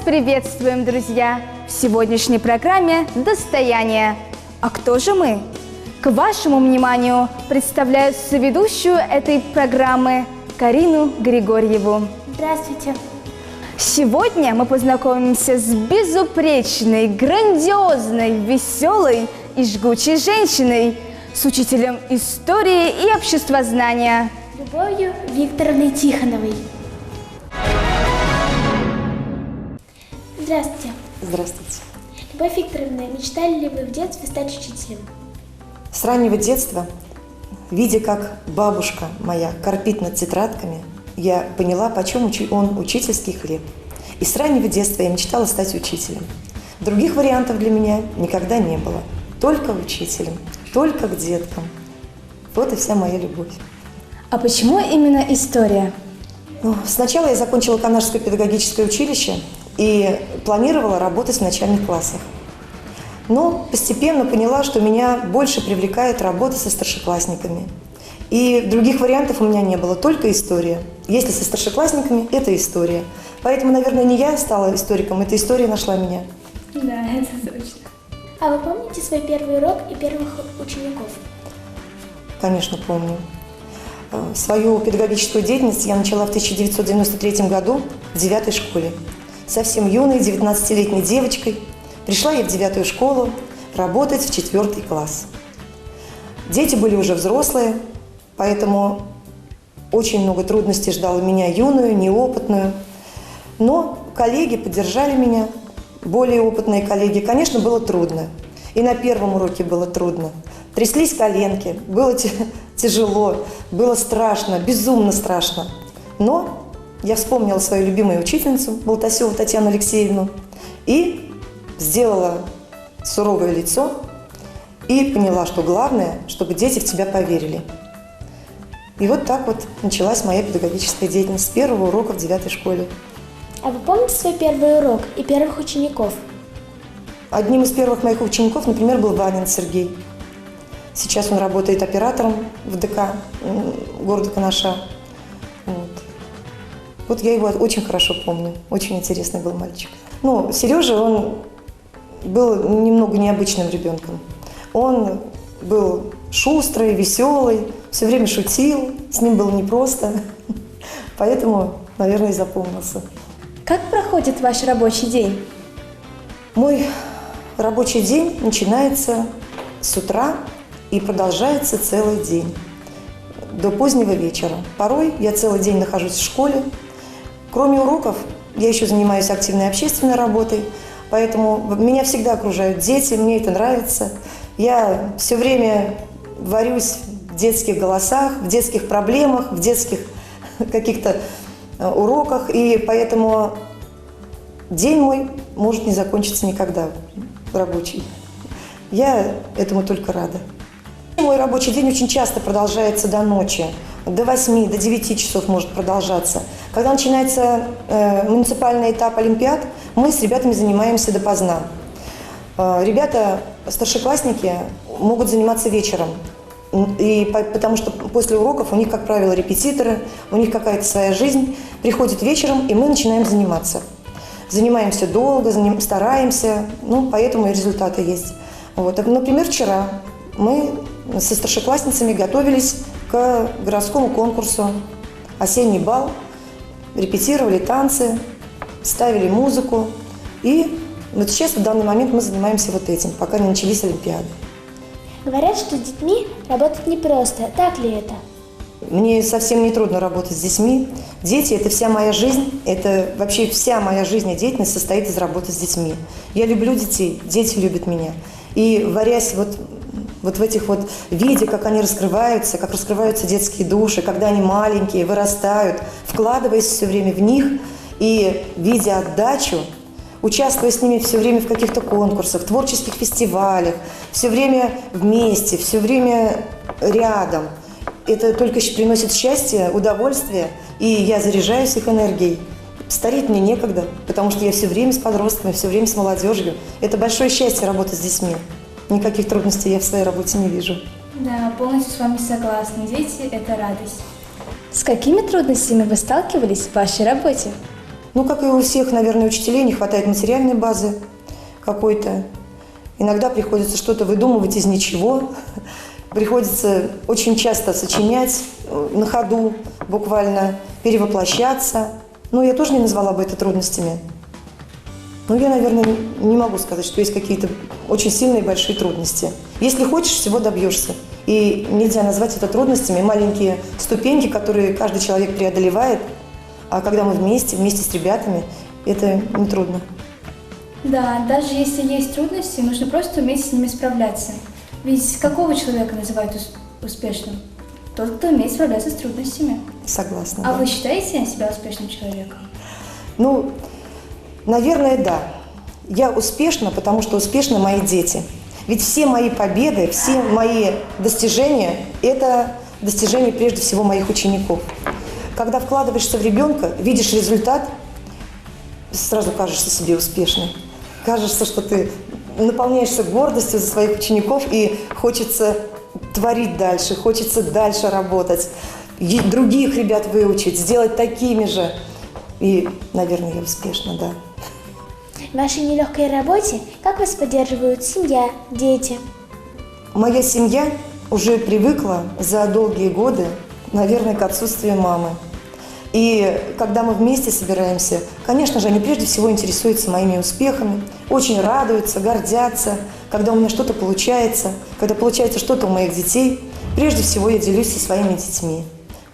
приветствуем, друзья! В сегодняшней программе «Достояние». А кто же мы? К вашему вниманию представляю соведущую этой программы Карину Григорьеву. Здравствуйте! Сегодня мы познакомимся с безупречной, грандиозной, веселой и жгучей женщиной, с учителем истории и обществознания Любовью Викторовной Тихоновой. Здравствуйте. Здравствуйте. Любовь Викторовна, мечтали ли вы в детстве стать учителем? С раннего детства, видя, как бабушка моя корпит над тетрадками, я поняла, почем он учительский хлеб. И с раннего детства я мечтала стать учителем. Других вариантов для меня никогда не было. Только учителем, только к деткам. Вот и вся моя любовь. А почему именно история? Сначала я закончила Канашское педагогическое училище и планировала работать в начальных классах. Но постепенно поняла, что меня больше привлекает работа со старшеклассниками. И других вариантов у меня не было, только история. Если со старшеклассниками, это история. Поэтому, наверное, не я стала историком, эта история нашла меня. Да, это точно. А вы помните свой первый урок и первых учеников? Конечно, помню. Свою педагогическую деятельность я начала в 1993 году в 9 школе. Совсем юной, 19-летней девочкой. Пришла я в 9 школу работать в 4 класс. Дети были уже взрослые, поэтому очень много трудностей ждало меня юную, неопытную. Но коллеги поддержали меня, более опытные коллеги. Конечно, было трудно. И на первом уроке было трудно. Тряслись коленки, было тяжело, было страшно, безумно страшно. Но я вспомнила свою любимую учительницу, Болтасеву Татьяну Алексеевну, и сделала суровое лицо и поняла, что главное, чтобы дети в тебя поверили. И вот так вот началась моя педагогическая деятельность с первого урока в 9 школе. А вы помните свой первый урок и первых учеников? Одним из первых моих учеников, например, был Ванин Сергей. Сейчас он работает оператором в ДК города Канаша. Вот я его очень хорошо помню. Очень интересный был мальчик. Сережа, он был немного необычным ребенком. Он был шустрый, веселый, все время шутил. С ним было непросто. Поэтому, наверное, и запомнился. Как проходит ваш рабочий день? Мой рабочий день начинается с утра и продолжается целый день, до позднего вечера. Порой я целый день нахожусь в школе. Кроме уроков, я еще занимаюсь активной общественной работой, поэтому меня всегда окружают дети, мне это нравится. Я все время варюсь в детских голосах, в детских проблемах, в детских каких-то уроках, и поэтому день мой может не закончиться никогда рабочий. Я этому только рада. Мой рабочий день очень часто продолжается до ночи, до 8, до 9 часов может продолжаться. Когда начинается муниципальный этап олимпиад, мы с ребятами занимаемся допоздна. Ребята, старшеклассники, могут заниматься вечером, потому что после уроков у них, как правило, репетиторы, у них какая-то своя жизнь, приходят вечером, и мы начинаем заниматься. Занимаемся долго, стараемся, поэтому и результаты есть. Например, вчера мы со старшеклассницами готовились к городскому конкурсу «Осенний бал», репетировали танцы, ставили музыку. И сейчас, в данный момент, мы занимаемся вот этим, пока не начались олимпиады. Говорят, что с детьми работать непросто. Так ли это? Мне совсем не трудно работать с детьми. Дети – это вся моя жизнь, это вообще вся моя жизнь и деятельность состоит из работы с детьми. Я люблю детей, дети любят меня. И варясь вот в этих видя, как они раскрываются, как раскрываются детские души, когда они маленькие, вырастают, вкладываясь все время в них и видя отдачу, участвуя с ними все время в каких-то конкурсах, творческих фестивалях, все время вместе, все время рядом. Это только приносит счастье, удовольствие, и я заряжаюсь их энергией. Стареть мне некогда, потому что я все время с подростками, все время с молодежью. Это большое счастье работать с детьми. Никаких трудностей я в своей работе не вижу. Да, полностью с вами согласна. Дети – это радость. С какими трудностями вы сталкивались в вашей работе? Ну, как и у всех, наверное, учителей, не хватает материальной базы какой-то. Иногда приходится что-то выдумывать из ничего. Приходится очень часто сочинять на ходу, буквально перевоплощаться. Но я тоже не назвала бы это трудностями. Но я, наверное, не могу сказать, что есть какие-то очень сильные большие трудности. Если хочешь, всего добьешься. И нельзя назвать это трудностями. Маленькие ступеньки, которые каждый человек преодолевает. А когда мы вместе с ребятами, это не трудно. Да, даже если есть трудности, нужно просто уметь с ними справляться. Ведь какого человека называют успешным? Тот, кто умеет справляться с трудностями. Согласна. А да. вы считаете себя успешным человеком? Ну, наверное, да. Я успешна, потому что успешны мои дети. Ведь все мои победы, все мои достижения – это достижения прежде всего моих учеников. Когда вкладываешься в ребенка, видишь результат, сразу кажешься себе успешной. Кажется, что ты наполняешься гордостью за своих учеников и хочется творить дальше, хочется дальше работать, и других ребят выучить, сделать такими же. И, наверное, я успешна, да. В вашей нелегкой работе как вас поддерживают семья, дети? Моя семья уже привыкла за долгие годы, наверное, к отсутствию мамы. И когда мы вместе собираемся, конечно же, они прежде всего интересуются моими успехами, очень радуются, гордятся, когда у меня что-то получается, когда получается что-то у моих детей. Прежде всего я делюсь со своими детьми.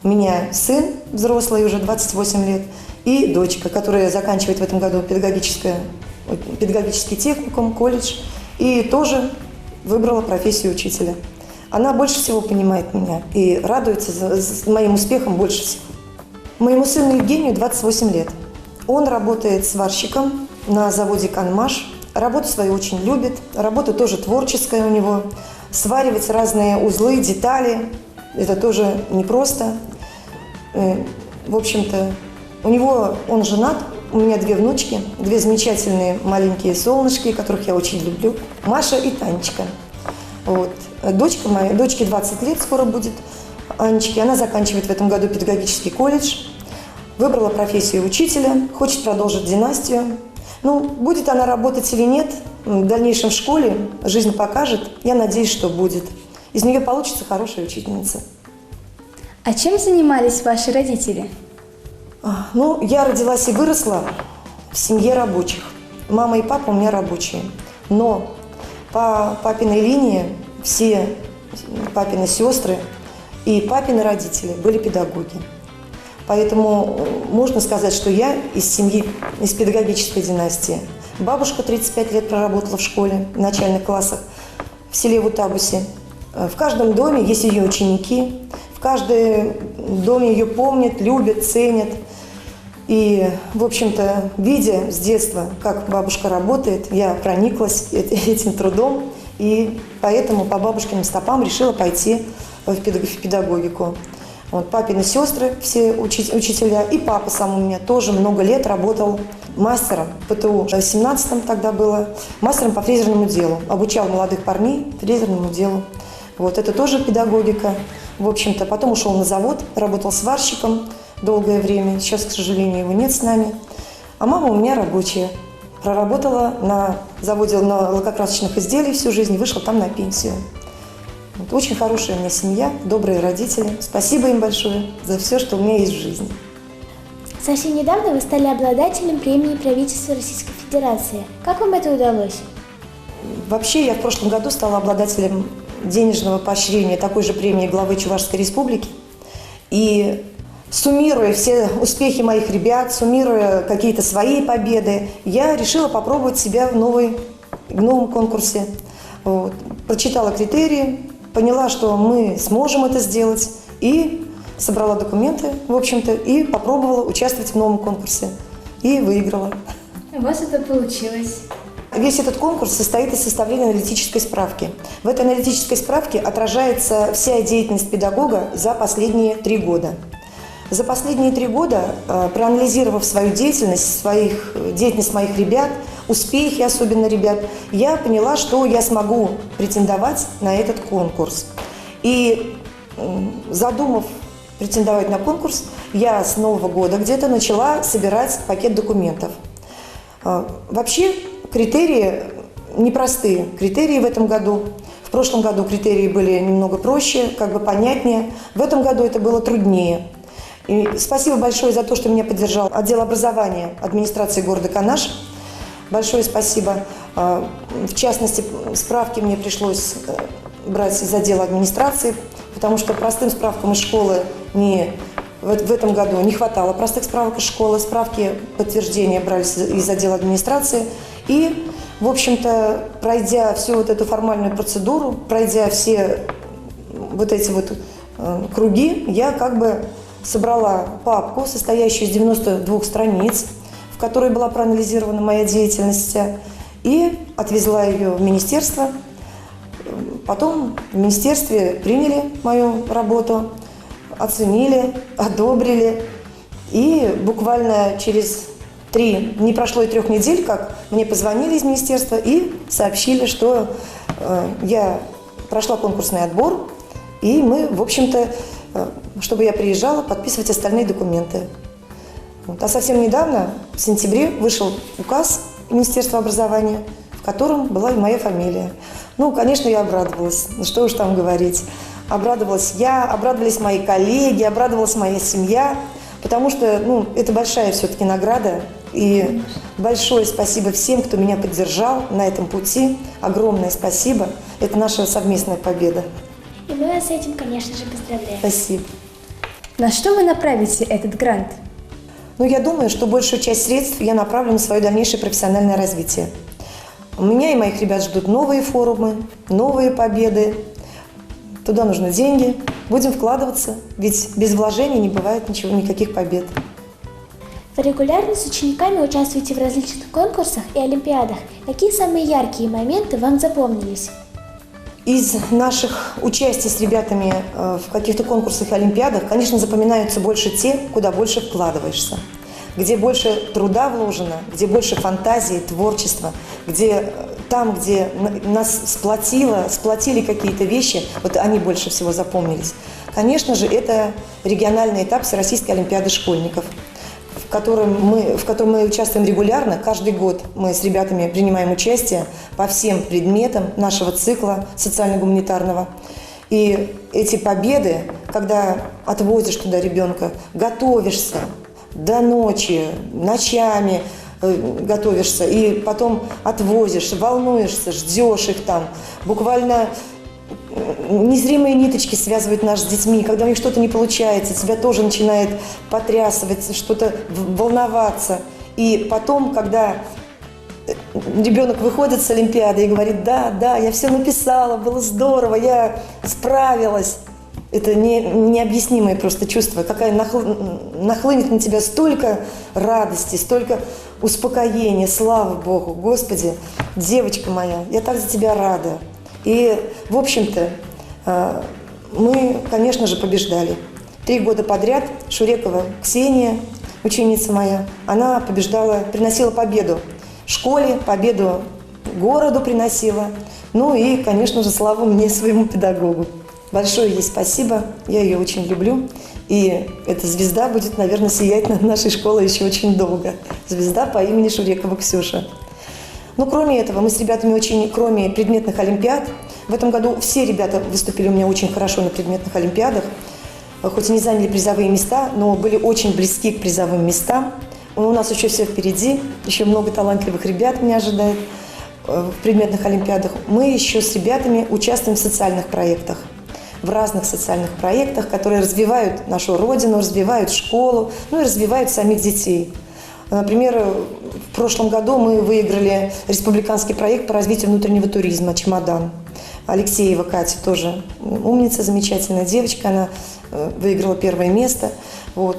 У меня сын взрослый, уже 28 лет, и дочка, которая заканчивает в этом году педагогический техникум, колледж, и тоже выбрала профессию учителя. Она больше всего понимает меня и радуется за моим успехом больше всего. Моему сыну Евгению 28 лет. Он работает сварщиком на заводе «Канмаш». Работу свою очень любит, работа тоже творческая у него. Сваривать разные узлы, детали – это тоже непросто. В общем-то, он женат, у меня 2 внучки, 2 замечательные маленькие солнышки, которых я очень люблю. Маша и Танечка. Вот. Дочке 20 лет скоро будет, Анечке. Она заканчивает в этом году педагогический колледж. Выбрала профессию учителя, хочет продолжить династию. Ну, будет она работать или нет, в дальнейшем в школе жизнь покажет. Я надеюсь, что будет. Из нее получится хорошая учительница. А чем занимались ваши родители? Ну, я родилась и выросла в семье рабочих. Мама и папа у меня рабочие. Но по папиной линии все папины сестры и папины родители были педагоги. Поэтому можно сказать, что я из семьи, из педагогической династии. Бабушка 35 лет проработала в школе, в начальных классах, в селе Вутабусе. В каждом доме есть ее ученики, в каждом доме ее помнят, любят, ценят. И, в общем-то, видя с детства, как бабушка работает, я прониклась этим трудом, и поэтому по бабушкиным стопам решила пойти в педагогику. Вот, папины сестры, все учителя, и папа сам у меня тоже много лет работал мастером ПТУ. В 17-м тогда было мастером по фрезерному делу. Обучал молодых парней фрезерному делу. Вот, это тоже педагогика. В общем-то, потом ушел на завод, работал сварщиком долгое время. Сейчас, к сожалению, его нет с нами. А мама у меня рабочая. Проработала на заводе на лакокрасочных изделий всю жизнь, вышла там на пенсию. Вот, очень хорошая у меня семья, добрые родители. Спасибо им большое за все, что у меня есть в жизни. Совсем недавно вы стали обладателем премии правительства Российской Федерации. Как вам это удалось? Вообще, я в прошлом году стала обладателем денежного поощрения такой же премии главы Чувашской Республики. И суммируя все успехи моих ребят, суммируя какие-то свои победы, я решила попробовать себя в новом конкурсе. Вот. Прочитала критерии, поняла, что мы сможем это сделать, и собрала документы, в общем-то, и попробовала участвовать в новом конкурсе. И выиграла. У вас это получилось. Весь этот конкурс состоит из составления аналитической справки. В этой аналитической справке отражается вся деятельность педагога за последние 3 года. За последние 3 года, проанализировав свою деятельность, деятельность моих ребят, успехи особенно ребят, я поняла, что я смогу претендовать на этот конкурс. И задумав претендовать на конкурс, я с Нового года где-то начала собирать пакет документов. Вообще критерии непростые, критерии в этом году. В прошлом году критерии были немного проще, как бы понятнее. В этом году это было труднее. И спасибо большое за то, что меня поддержал отдел образования администрации города Канаш. Большое спасибо. В частности, справки мне пришлось брать из отдела администрации, потому что простым справкам из школы в этом году не хватало простых справок из школы. Справки подтверждения брались из отдела администрации. И, в общем-то, пройдя всю вот эту формальную процедуру, пройдя все вот эти вот круги, я как бы собрала папку, состоящую из 92 страниц, в которой была проанализирована моя деятельность, и отвезла ее в министерство. Потом в министерстве приняли мою работу, оценили, одобрили. И буквально не прошло и 3 недель, как мне позвонили из министерства и сообщили, что я прошла конкурсный отбор, и мы, в общем-то, чтобы я приезжала подписывать остальные документы. А совсем недавно, в сентябре, вышел указ Министерства образования, в котором была и моя фамилия. Ну, конечно, я обрадовалась, что уж там говорить. Обрадовалась я, обрадовались мои коллеги, обрадовалась моя семья, потому что, это большая все-таки награда. И большое спасибо всем, кто меня поддержал на этом пути. Огромное спасибо. Это наша совместная победа. И мы вас с этим, конечно же, поздравляем. Спасибо. На что вы направите этот грант? Я думаю, что большую часть средств я направлю на свое дальнейшее профессиональное развитие. Меня и моих ребят ждут новые форумы, новые победы. Туда нужны деньги. Будем вкладываться, ведь без вложений не бывает никаких побед. Вы регулярно с учениками участвуете в различных конкурсах и олимпиадах. Какие самые яркие моменты вам запомнились? Из наших участий с ребятами в каких-то конкурсах и олимпиадах, конечно, запоминаются больше те, куда больше вкладываешься, где больше труда вложено, где больше фантазии, творчества, где нас сплотили какие-то вещи, вот они больше всего запомнились. Конечно же, это региональный этап Всероссийской олимпиады школьников, в котором мы участвуем регулярно. Каждый год мы с ребятами принимаем участие по всем предметам нашего цикла социально-гуманитарного. И эти победы, когда отвозишь туда ребенка, готовишься до ночи, ночами готовишься, и потом отвозишь, волнуешься, ждешь их там. Буквально незримые ниточки связывают нас с детьми. Когда у них что-то не получается, тебя тоже начинает потрясывать, что-то волноваться. И потом, когда ребенок выходит с олимпиады и говорит: да, я все написала, было здорово, я справилась. Это необъяснимое просто чувство, какая нахлынет на тебя столько радости, столько успокоения, слава Богу. Господи, девочка моя, я так за тебя рада. И, в общем-то, мы, конечно же, побеждали. 3 года подряд Шурекова Ксения, ученица моя, она приносила победу школе, победу городу приносила. И, конечно же, славу мне, своему педагогу. Большое ей спасибо, я ее очень люблю. И эта звезда будет, наверное, сиять над нашей школой еще очень долго. Звезда по имени Шурекова Ксюша. Кроме этого, мы с ребятами кроме предметных олимпиад, в этом году все ребята выступили у меня очень хорошо на предметных олимпиадах. Хоть и не заняли призовые места, но были очень близки к призовым местам. У нас еще все впереди, еще много талантливых ребят меня ожидает в предметных олимпиадах. Мы еще с ребятами участвуем в социальных проектах. В разных социальных проектах, которые развивают нашу родину, развивают школу, и развивают самих детей. Например, в прошлом году мы выиграли республиканский проект по развитию внутреннего туризма «Чемодан». Алексеева Катя тоже умница, замечательная девочка, она выиграла 1 место.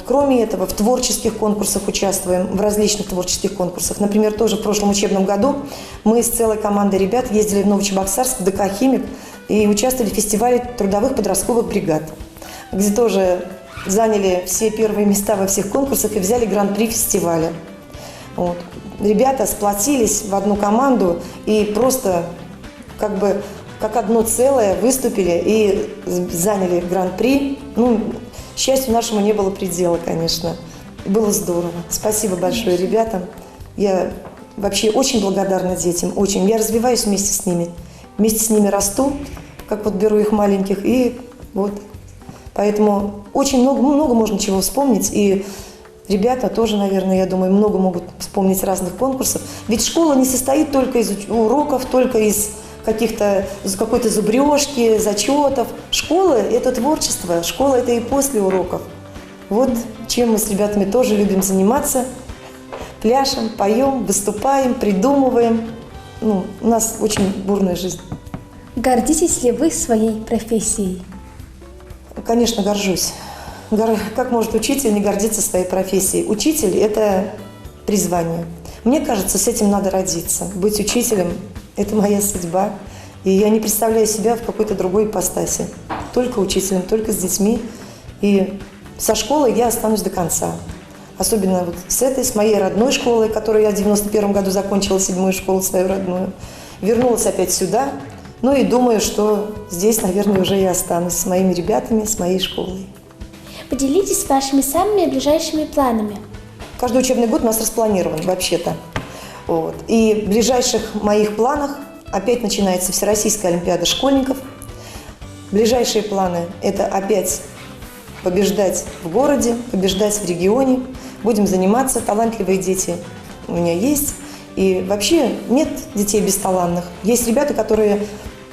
Кроме этого, в творческих конкурсах участвуем, в различных творческих конкурсах. Например, тоже в прошлом учебном году мы с целой командой ребят ездили в Новочебоксарск, в ДК «Химик», и участвовали в фестивале трудовых подростковых бригад, где тоже заняли все 1 места во всех конкурсах и взяли гран-при фестиваля. Ребята сплотились в одну команду и просто как одно целое выступили и заняли гран-при. счастью нашему не было предела, конечно. Было здорово. Спасибо большое ребятам. Я вообще очень благодарна детям, очень. Я развиваюсь вместе с ними. Вместе с ними расту, как вот беру их маленьких, и вот. Поэтому очень много можно чего вспомнить. И ребята тоже, наверное, я думаю, много могут вспомнить разных конкурсов. Ведь школа не состоит только из уроков, только из какой-то зубрежки, зачетов. Школа – это творчество, школа – это и после уроков. Вот чем мы с ребятами тоже любим заниматься. Пляшем, поем, выступаем, придумываем. У нас очень бурная жизнь. Гордитесь ли вы своей профессией? Конечно, горжусь. Как может учитель не гордиться своей профессией? Учитель – это призвание. Мне кажется, с этим надо родиться. Быть учителем – это моя судьба. И я не представляю себя в какой-то другой ипостаси. Только учителем, только с детьми. И со школой я останусь до конца. Особенно вот с моей родной школой, которую я в 91 году закончила, 7-ю школу свою родную. Вернулась опять сюда. Ну и думаю, что здесь, наверное, уже я останусь с моими ребятами, с моей школой. Поделитесь вашими самыми ближайшими планами. Каждый учебный год у нас распланирован, вообще-то. Вот. И в ближайших моих планах опять начинается Всероссийская олимпиада школьников. Ближайшие планы – это опять побеждать в городе, побеждать в регионе. Будем заниматься, талантливые дети у меня есть. И вообще нет детей бесталантных. Есть ребята, которые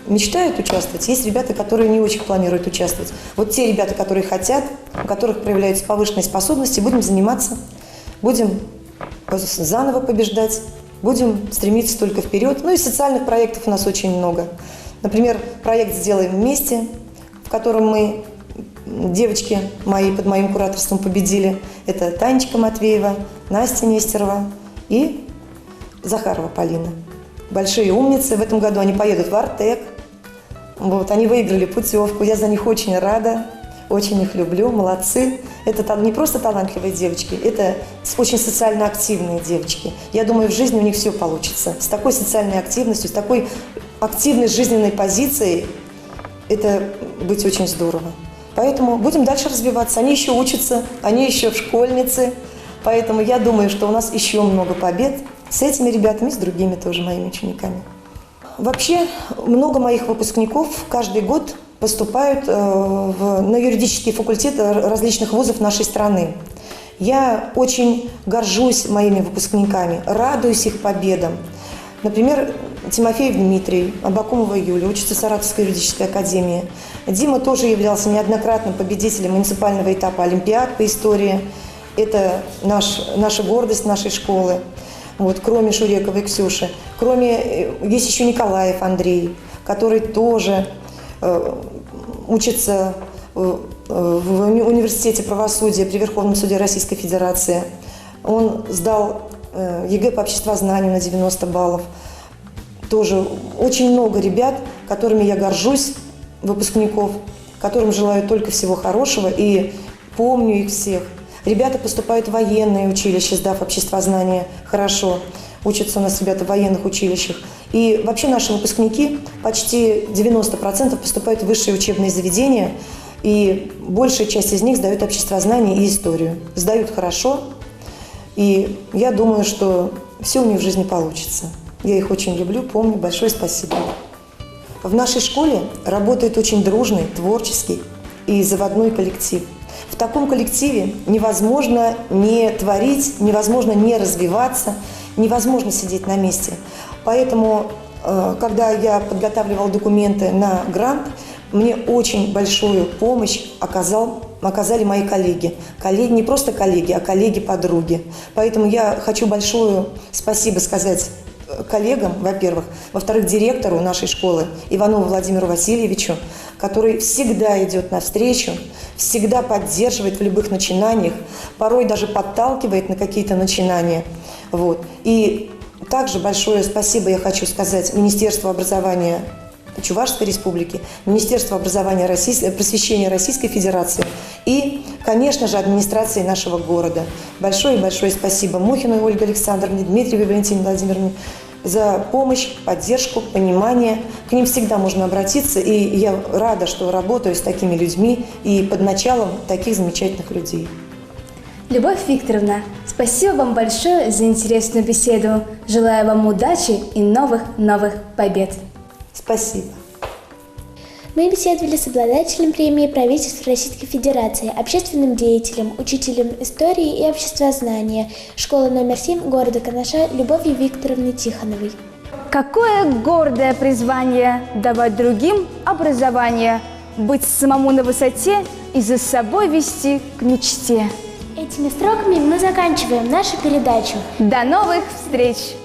мечтают участвовать, есть ребята, которые не очень планируют участвовать. Вот те ребята, которые хотят, у которых проявляются повышенные способности, будем заниматься, будем заново побеждать, будем стремиться только вперед. Ну и социальных проектов у нас очень много. Например, проект «Сделаем вместе», в котором мы, девочки мои под моим кураторством победили. Это Танечка Матвеева, Настя Нестерова и Захарова Полина. Большие умницы. В этом году они поедут в Артек. Вот, они выиграли путевку. Я за них очень рада, очень их люблю. Молодцы. Это не просто талантливые девочки, это очень социально активные девочки. Я думаю, в жизни у них все получится. С такой социальной активностью, с такой активной жизненной позицией это быть очень здорово. Поэтому будем дальше развиваться. Они еще учатся, они еще школьницы. Поэтому я думаю, что у нас еще много побед с этими ребятами и с другими тоже моими учениками. Вообще, много моих выпускников каждый год поступают на юридические факультеты различных вузов нашей страны. Я очень горжусь моими выпускниками, радуюсь их победам. Например, Тимофеев Дмитрий, Абакумова Юлия, учится в Саратовской юридической академии. Дима тоже являлся неоднократным победителем муниципального этапа олимпиад по истории. Это наша гордость нашей школы. Вот, кроме Шурековой Ксюши. Есть еще Николаев Андрей, который тоже учится в университете правосудия при Верховном суде Российской Федерации. Он сдал ЕГЭ по обществознанию на 90 баллов. Тоже очень много ребят, которыми я горжусь, выпускников, которым желаю только всего хорошего и помню их всех. Ребята поступают в военные училища, сдав обществознание хорошо. Учатся у нас ребята в военных училищах. И вообще наши выпускники, почти 90% поступают в высшие учебные заведения. И большая часть из них сдают обществознание и историю. Сдают хорошо. И я думаю, что все у них в жизни получится. Я их очень люблю, помню. Большое спасибо. В нашей школе работает очень дружный, творческий и заводной коллектив. В таком коллективе невозможно не творить, невозможно не развиваться, невозможно сидеть на месте. Поэтому, когда я подготавливала документы на грант, мне очень большую помощь оказали мои коллеги. Не просто коллеги, а коллеги-подруги. Поэтому я хочу большое спасибо сказать коллегам, во-первых. Во-вторых, директору нашей школы Иванову Владимиру Васильевичу, который всегда идет навстречу, всегда поддерживает в любых начинаниях, порой даже подталкивает на какие-то начинания. Вот. И также большое спасибо я хочу сказать Министерству образования Чувашской Республики, Министерству образования просвещения Российской Федерации и, конечно же, администрации нашего города. Большое-большое спасибо Мухиной Ольге Александровне, Дмитриевой Валентине Владимировне, за помощь, поддержку, понимание. К ним всегда можно обратиться, и я рада, что работаю с такими людьми и под началом таких замечательных людей. Любовь Викторовна, спасибо вам большое за интересную беседу. Желаю вам удачи и новых побед. Спасибо. Мы беседовали с обладателем премии правительства Российской Федерации, общественным деятелем, учителем истории и обществознания школы номер 7 города Канаша Любовью Викторовной Тихоновой. Какое гордое призвание давать другим образование, быть самому на высоте и за собой вести к мечте. Этими строками мы заканчиваем нашу передачу. До новых встреч!